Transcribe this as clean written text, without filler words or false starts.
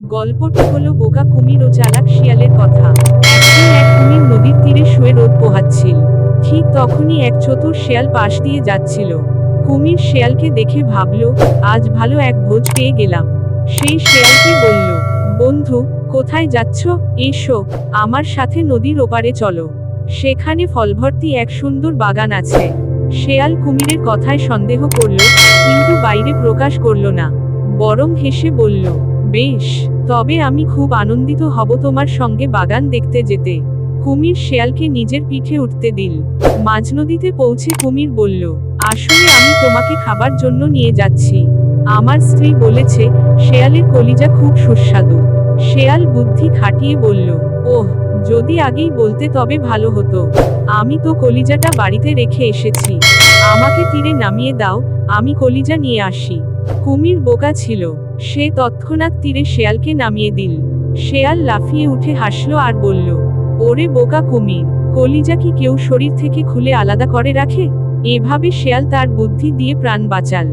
গল্পটি হলো বোকা কুমির ও চালাক শিয়ালের কথা। একদিন এক কুমির নদীর তীরে শুয়ে রোদ পোহাচ্ছিল। ঠিক তখনই এক চতুর শেয়াল পাশ দিয়ে যাচ্ছিল। কুমির শেয়ালকে দেখে ভাবল, আজ ভালো এক ভোজ পেয়ে গেলাম। সেই শেয়ালকে বলল, বন্ধু, কোথায় যাচ্ছ? এসো, আমার সাথে নদীর ওপারে চলো। সেখানে ফলভর্তি এক সুন্দর বাগান আছে। শেয়াল কুমিরের কথায় সন্দেহ করল, কিন্তু বাইরে প্রকাশ করল না, বরং হেসে বলল, বেশ, তবে আমি খুব আনন্দিত হব তোমার সঙ্গে বাগান দেখতে যেতে। কুমির শেয়ালকে নিজের পিঠে উঠতে দিল। মাঝনদীতে পৌঁছে কুমির বলল, আসলে আমি তোমাকে খাবার জন্য নিয়ে যাচ্ছি। আমার স্ত্রী বলেছে, শেয়ালের কলিজা খুব সুস্বাদু। শেয়াল বুদ্ধি খাটিয়ে বলল, ওহ, যদি আগেই বলতে তবে ভালো হতো। আমি তো কলিজাটা বাড়িতে রেখে এসেছি। আমাকে তীরে নামিয়ে দাও, আমি কলিজা নিয়ে আসি। কুমির বোকা ছিল, সে তৎক্ষণাৎ তীরে শেয়ালকে নামিয়ে দিল। শেয়াল লাফিয়ে উঠে হাসল আর বলল, ওরে বোকা কুমির, কলিজা কি কেউ শরীর থেকে খুলে আলাদা করে রাখে? এভাবে শেয়াল তার বুদ্ধি দিয়ে প্রাণ বাঁচাল।